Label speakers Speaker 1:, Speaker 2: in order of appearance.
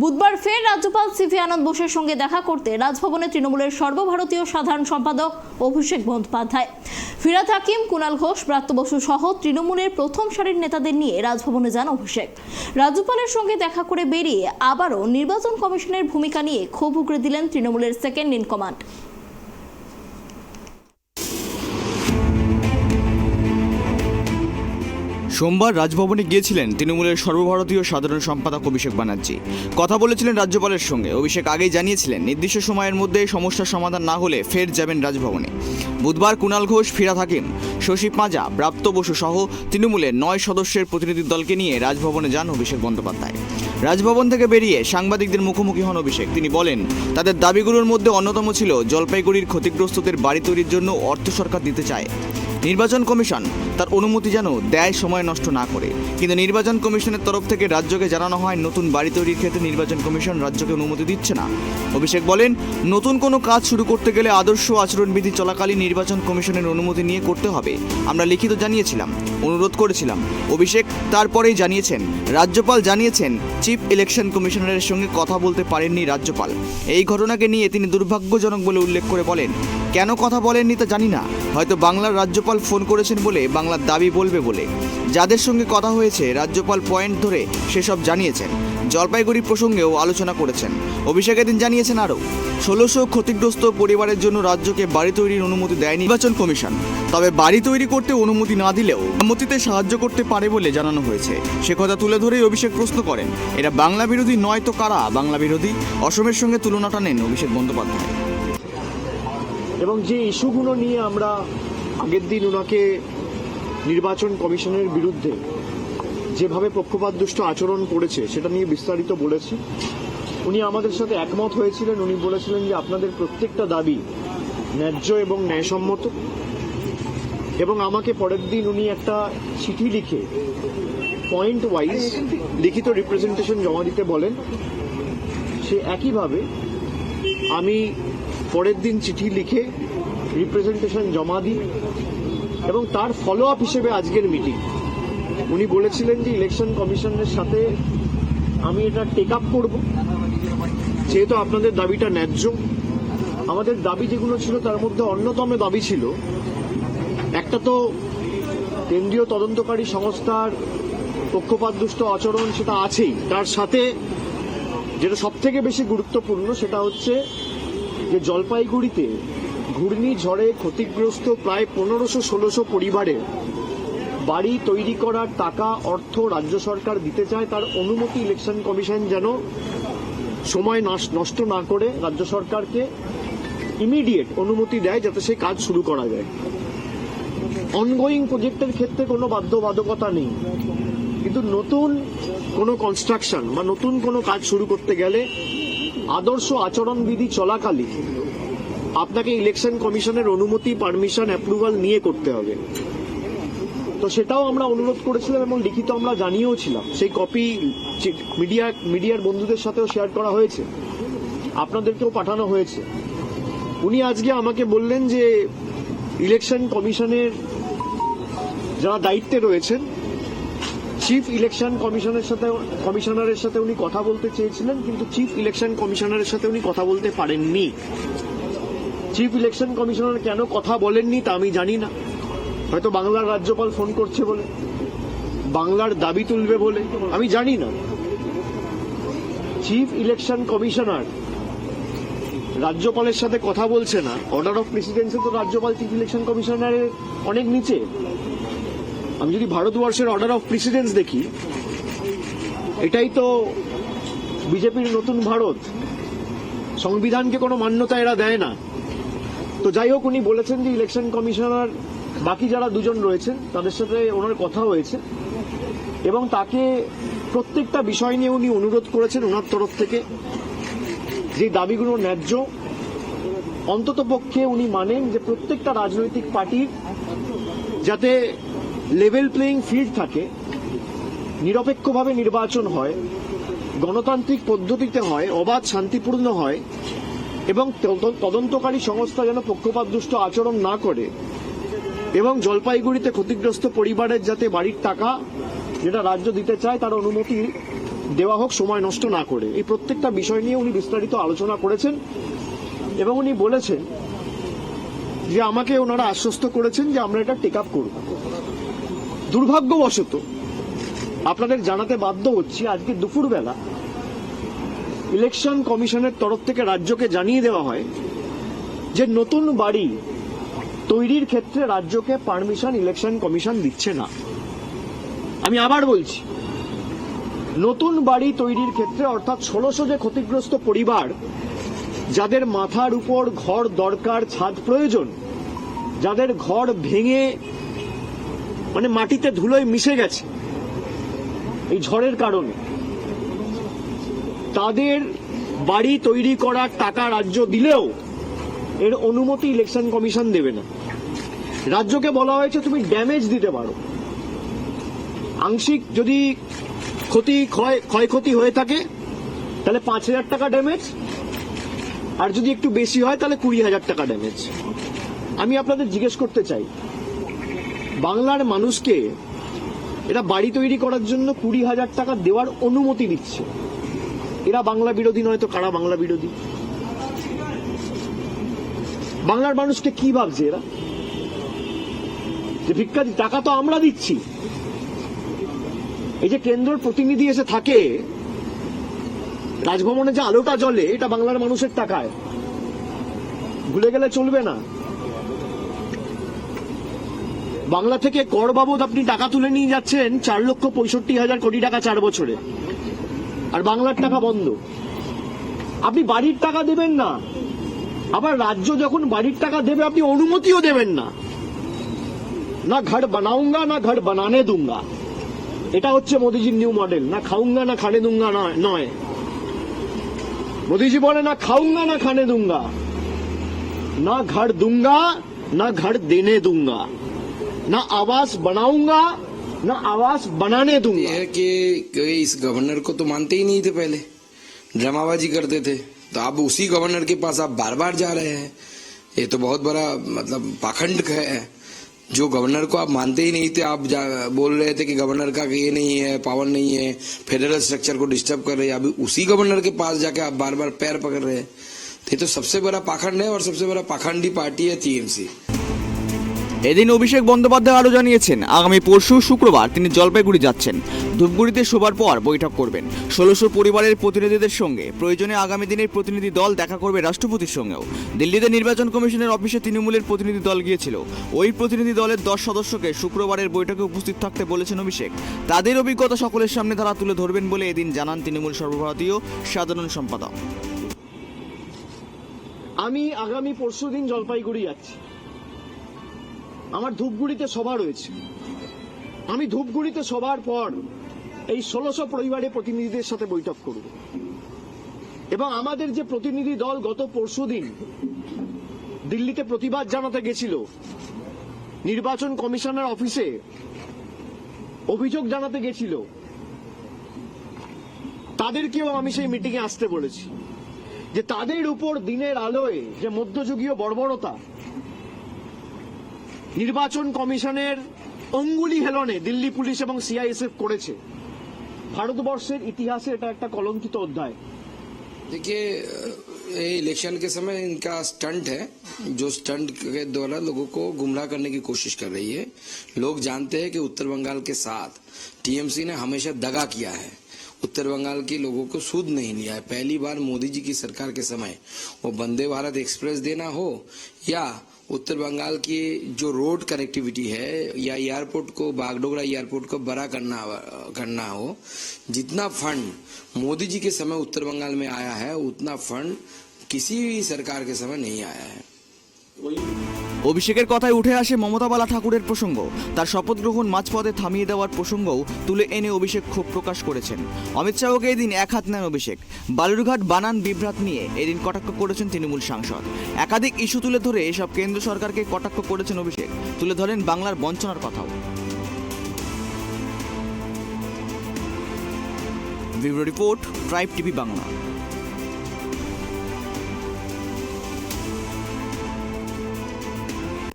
Speaker 1: বুধবার ফের রাজ্যপাল সিভি আনন্দ বোসের সঙ্গে দেখা করতে রাজভবনে তৃণমূলের সর্বভারতীয় সাধারণ সম্পাদক অভিষেক বন্দ্যোপাধ্যায়, ফিরহাদ হাকিম, কুণাল ঘোষ, ব্রাত্য বসু সহ তৃণমূলের প্রথম সারির নেতাদের নিয়ে রাজভবনে যান অভিষেক। রাজ্যপালের সঙ্গে দেখা করে বেরিয়ে আবারও নির্বাচন কমিশনের ভূমিকা নিয়ে ক্ষোভ উগরে দিলেন তৃণমূলের সেকেন্ড ইন কমান্ড।
Speaker 2: সোমবার রাজভবনে গিয়েছিলেন তৃণমূলের সর্বভারতীয় সাধারণ সম্পাদক অভিষেক ব্যানার্জি। কথা বলেছিলেন রাজ্যপালের সঙ্গে। অভিষেক আগেই জানিয়েছিলেন নির্দিষ্ট সময়ের মধ্যে সমস্যার সমাধান না হলে ফের যাবেন রাজভবনে। বুধবার কুণাল ঘোষ, ফিরহাদ হাকিম, শশী পাঁজা, ব্রাত্য বসু সহ তৃণমূলের 9 সদস্যের প্রতিনিধি দলকে নিয়ে রাজভবনে যান অভিষেক বন্দ্যোপাধ্যায়। রাজভবন থেকে বেরিয়ে সাংবাদিকদের মুখোমুখি হন অভিষেক। তিনি বলেন, তাদের দাবিগুলোর মধ্যে অন্যতম ছিল জলপাইগুড়ির ক্ষতিগ্রস্তদের বাড়ি তৈরির জন্য অর্থ সরকার দিতে চায়। নির্বাচন কমিশন তার অনুমতি যেন দেয় সময় নষ্ট না করে, কিন্তু নির্বাচন কমিশনের তরফ থেকে রাজ্যকে জানানো হয় নতুন বাড়ি তৈরির ক্ষেত্রে নির্বাচন কমিশন রাজ্যকে অনুমতি দিচ্ছে না। অভিষেক বলেন, নতুন কোনো কাজ শুরু করতে গেলে আদর্শ আচরণবিধি চলাকালীন নির্বাচন কমিশনের অনুমতি নিয়ে করতে হবে। আমরা লিখিত জানিয়েছিলাম, অনুরোধ করেছিলাম। অভিষেক তারপরেই জানিয়েছেন, রাজ্যপাল জানিয়েছেন চিফ ইলেকশন কমিশনারের সঙ্গে কথা বলতে পারেননি রাজ্যপাল। এই ঘটনাকে নিয়ে তিনি দুর্ভাগ্যজনক বলে উল্লেখ করে বলেন, কেন কথা বলেননি তা জানি না, হয়তো বাংলার রাজ্যপাল ফোন করেছেন বলে বাংলার দাবি বলবে বলে। যাদের সঙ্গে কথা হয়েছে রাজ্যপাল পয়েন্ট ধরে সেসব জানিয়েছেন। জলপাইগুড়ি প্রসঙ্গেও আলোচনা করেছেন। অভিষেক এদিন জানিয়েছেন আরও 1600 ক্ষতিগ্রস্ত পরিবারের জন্য রাজ্যকে বাড়ি তৈরির অনুমতি দেয় নির্বাচন কমিশন। তবে বাড়ি তৈরি করতে অনুমতি না দিলেও সম্মতিতে সাহায্য করতে পারে বলে জানানো হয়েছে। সে কথা তুলে ধরেই অভিষেক প্রশ্ন করেন, এরা বাংলা বিরোধী নয় তো কারা বাংলা বিরোধী? অসমের সঙ্গে তুলনা টানেন অভিষেক বন্দ্যোপাধ্যায়।
Speaker 3: এবং যে ইস্যুগুলো নিয়ে আমরা আগের দিন ওনাকে নির্বাচন কমিশনের বিরুদ্ধে যেভাবে পক্ষপাতদুষ্ট আচরণ করেছে সেটা নিয়ে বিস্তারিত বলেছি। উনি আমাদের সাথে একমত হয়েছিলেন। উনি বলেছিলেন যে আপনাদের প্রত্যেকটা দাবি ন্যায্য এবং ন্যায়সম্মত, এবং আমাকে পরের দিন উনি একটা চিঠি লিখে পয়েন্ট ওয়াইজ লিখিত রিপ্রেজেন্টেশন জমা দিতে বলেন। সে একইভাবে আমি পরের দিন চিঠি লিখে রিপ্রেজেন্টেশন জমা দিই, এবং তার ফলো আপ হিসেবে আজকের মিটিং। উনি বলেছিলেন যে ইলেকশন কমিশনের সাথে আমি এটা টেক আপ করব, যেহেতু আপনাদের দাবিটা ন্যায্য। আমাদের দাবি যেগুলো ছিল তার মধ্যে অন্যতম দাবি ছিল, একটা তো কেন্দ্রীয় তদন্তকারী সংস্থার পক্ষপাতদুষ্ট আচরণ, সেটা আছেই। তার সাথে যেটা সব থেকে বেশি গুরুত্বপূর্ণ সেটা হচ্ছে যে জলপাইগুড়িতে ঘূর্ণিঝড়ে ক্ষতিগ্রস্ত প্রায় 1500-1600 পরিবারের বাড়ি তৈরি করার টাকা অর্থ রাজ্য সরকার দিতে চায়। তার অনুমতি ইলেকশন কমিশন যেন সময় নষ্ট না করে রাজ্য সরকারকে ইমিডিয়েট অনুমতি দেয়, যাতে সেই কাজ শুরু করা যায়। অনগোয়িং প্রজেক্টের ক্ষেত্রে কোনো বাধ্যবাধকতা নেই, কিন্তু নতুন কোনো কনস্ট্রাকশন বা নতুন কোনো কাজ শুরু করতে গেলে আদর্শ আচরণবিধি চলাকালীন আপনাকে ইলেকশন কমিশনের অনুমতি, পারমিশন, অ্যাপ্রুভাল নিয়ে করতে হবে। তো সেটাও আমরা অনুরোধ করেছিলাম এবং লিখিত আমরা জানিয়েও ছিলাম। সেই কপি মিডিয়ার বন্ধুদের সাথেও শেয়ার করা হয়েছে, আপনাদেরকেও পাঠানো হয়েছে। উনি আজকে আমাকে বললেন যে ইলেকশন যারা দায়িত্বে রয়েছেন, চিফ ইলেকশন কমিশনারের সাথে উনি কথা বলতে চেয়েছিলেন, কিন্তু চিফ ইলেকশন কমিশনারের সাথে উনি কথা বলতে পারেননি। চিফ ইলেকশন কমিশনার কেন কথা বলেননি তা আমি জানি না। হয়তো বাংলার রাজ্যপাল ফোন করছে বলে, বাংলার দাবি তুলবে বলে, আমি জানি না। চিফ ইলেকশন কমিশনার রাজ্যপালের সাথে কথা বলছে না, অর্ডার অফ প্রেসিডেন্সে তো রাজ্যপাল চিফ ইলেকশন কমিশনারের অনেক নিচে। আমি যদি ভারতবর্ষের অর্ডার অফ প্রেসিডেন্স দেখি, এটাই তো বিজেপির নতুন ভারত। সংবিধানকে কোনো মান্যতা এরা দেয় না। তো যাই হোক, উনি বলেছেন যে ইলেকশন কমিশনার বাকি যারা দুজন রয়েছেন তাদের সাথে ওনার কথা হয়েছে, এবং তাকে প্রত্যেকটা বিষয় নিয়ে উনি অনুরোধ করেছেন ওনার তরফ থেকে যে দাবিগুলো ন্যায্য। অন্তত পক্ষে উনি মানেন যে প্রত্যেকটা রাজনৈতিক পার্টির যাতে লেভেল প্লেইং ফিল্ড থাকে, নিরপেক্ষভাবে নির্বাচন হয়, গণতান্ত্রিক পদ্ধতিতে হয়, অবাধ শান্তিপূর্ণ হয়, এবং তদন্তকারী সংস্থা যেন পক্ষপাতদুষ্ট আচরণ না করে, এবং জলপাইগুড়িতে ক্ষতিগ্রস্ত পরিবারের যাতে বাড়ির টাকা যেটা রাজ্য দিতে চায় তার অনুমতি দেওয়া হোক সময় নষ্ট না করে। এই প্রত্যেকটা বিষয় নিয়ে উনি বিস্তারিত আলোচনা করেছেন এবং উনি বলেছেন যে আমাকে ওনারা আশ্বস্ত করেছেন যে আমরা এটা টেক আপ করব। দুর্ভাগ্যবশত আপনাদের জানাতে বাধ্য হচ্ছি, আজকে দুপুরবেলা ইলেকশন কমিশনের তরফ থেকে রাজ্যকে জানিয়ে দেওয়া হয় যে নতুন বাড়ি তৈরির ক্ষেত্রে রাজ্যকে পারমিশন ইলেকশন কমিশন দিচ্ছে না। আমি আবার বলছি, নতুন বাড়ি তৈরির ক্ষেত্রে অর্থাৎ 1600 যে ক্ষতিগ্রস্ত পরিবার যাদের মাথার উপর ঘর দরকার, ছাদ প্রয়োজন, যাদের ঘর ভেঙে মানে মাটিতে ধুলোয় মিশে গেছে এই ঝড়ের কারণে, তাদের বাড়ি তৈরি করার টাকা রাজ্য দিলেও এর অনুমতি ইলেকশন কমিশন দেবে না। রাজ্যকে বলা হয়েছে তুমি ড্যামেজ দিতে পারো, আংশিক যদি ক্ষয়ক্ষতি হয়ে থাকে তাহলে 5,000 টাকা ড্যামেজ, আর যদি একটু বেশি হয় তাহলে 20,000 টাকা ড্যামেজ। আমি আপনাদের জিজ্ঞেস করতে চাই, বাংলার মানুষকে এরা বাড়ি তৈরি করার জন্য 20,000 টাকা দেওয়ার অনুমতি দিচ্ছে, এরা বাংলা বিরোধী নয় তো কারা বাংলা বিরোধী? বাংলার মানুষকে কি ভাবছে এরা যে ভিক্ষা টাকা তো আমরা দিচ্ছি? এই যে কেন্দ্রের প্রতিনিধি এসে থাকে রাজভবনে, যে আলোটা জ্বলে, এটা বাংলার মানুষের টাকায়, ভুলে গেলে চলবে না। বাংলা থেকে কর বাবদ আপনি টাকা তুলে নিয়ে যাচ্ছেন 4,65,000 কোটি টাকা 4 বছরে, আর বাংলার টাকা বন্ধ। আপনি বাড়ির টাকা দেবেন না, আবার রাজ্য যখন বাড়ির টাকা দেবে আপনি অনুমতিও দেবেন না। না ঘর বানাউঙ্গা না ঘর বানানে দুঙ্গা, এটা হচ্ছে মোদিজির নিউ মডেল। না খাউঙ্গা না খানে দুঙ্গা নয়, মোদিজি বলে না খাউঙ্গা না খানে দুঙ্গা, না ঘর দুঙ্গা না ঘর দেনে দুঙ্গা, ना आवास बनाऊंगा ना आवास बनाने दूंगा।
Speaker 4: यह कि इस गवर्नर को तो मानते ही नहीं थे, पहले ड्रामाबाजी करते थे, तो अब उसी गवर्नर के पास आप बार बार जा रहे हैं। ये तो बहुत बड़ा मतलब पाखंड है। जो गवर्नर को आप मानते ही नहीं थे, आप बोल रहे थे कि गवर्नर का ये नहीं है, पावर नहीं है, फेडरल स्ट्रक्चर को डिस्टर्ब कर रहे हैं। अभी उसी गवर्नर के पास जाके आप बार बार पैर पकड़ रहे हैं। ये तो सबसे बड़ा पाखंड है, और सबसे बड़ा पाखंडी पार्टी है टीएमसी।
Speaker 2: এদিন অভিষেক বন্দ্যোপাধ্যায় আরও জানিয়েছেন আগামী পরশু শুক্রবার তিনি জলপাইগুড়ি যাচ্ছেন। ধূপগুড়িতে শোবার পর বৈঠক করবেন 1600 পরিবারের প্রতিনিধিদের সঙ্গে। প্রয়োজনে আগামী দিনের প্রতিনিধি দল দেখা করবে রাষ্ট্রপতির সঙ্গেও। দিল্লিতে নির্বাচন কমিশনের অফিসে তৃণমূলের প্রতিনিধি দল গিয়েছিল। ওই প্রতিনিধি দলের 10 সদস্যকে শুক্রবারের বৈঠকে উপস্থিত থাকতে বলেছেন অভিষেক। তাদের অভিজ্ঞতা সকলের সামনে তারা তুলে ধরবেন বলে এদিন জানান তৃণমূল সর্বভারতীয় সাধারণ সম্পাদক।
Speaker 3: আমি আগামী পরশুদিন জলপাইগুড়ি যাচ্ছি, আমার ধূপগুড়িতে সভা রয়েছে। আমি ধূপগুড়িতে সভার পর এই 1600 পরিবারের প্রতিনিধিদের সাথে বৈঠক করব, এবং আমাদের যে প্রতিনিধি দল গত পরশুদিন দিল্লিতে প্রতিবাদ জানাতে গেছিল, নির্বাচন কমিশনের অফিসে অভিযোগ জানাতে গেছিল, তাদেরকেও আমি সেই মিটিংয়ে আসতে বলেছি যে তাদের উপর দিনের আলোয় যে মধ্যযুগীয় বর্বরতা নির্বাচন কমিশনের অঙ্গুলি হেলনে দিল্লি পুলিশ এবং সিআইএসএফ করেছে, ভারতবর্ষের ইতিহাসে এটা একটা কলঙ্কিত অধ্যায়।
Speaker 4: देखिए, ये इलेक्शन के समय इनका स्टंट है, जो स्टंट के द्वारा लोगों को गुमराह करने की कोशिश कर रही है। लोग जानते हैं कि उत्तर बंगाल के साथ टीएमसी ने हमेशा दगा किया है, उत्तर बंगाल के लोगों को सूद नहीं लिया है। पहली बार मोदी जी की सरकार के समय वो वंदे भारत एक्सप्रेस देना हो, या उत्तर बंगाल की जो रोड कनेक्टिविटी है, या एयरपोर्ट को, बागडोगरा एयरपोर्ट को बड़ा करना हो, जितना फंड मोदी जी के समय उत्तर बंगाल में आया है उतना फंड किसी भी सरकार के समय नहीं आया है।
Speaker 2: অভিষেকের কথায় উঠে আসে মমতা বালা ঠাকুরের প্রসঙ্গ। তার শপথ গ্রহণ মাঝপথে থামিয়ে দেওয়ার প্রসঙ্গও তুলে এনে অভিষেক ক্ষোভ প্রকাশ করেছেন। অমিত শাহকে এদিন এক হাত নেন অভিষেক। বালুরঘাট বানান বিভ্রাট নিয়ে এদিন কটাক্ষ করেছেন তৃণমূল সাংসদ। একাধিক ইস্যু তুলে ধরে এসব কেন্দ্র সরকারকে কটাক্ষ করেছেন অভিষেক। তুলে ধরেন বাংলার বঞ্চনার কথাও। Bureau report, tribe TV Bangla.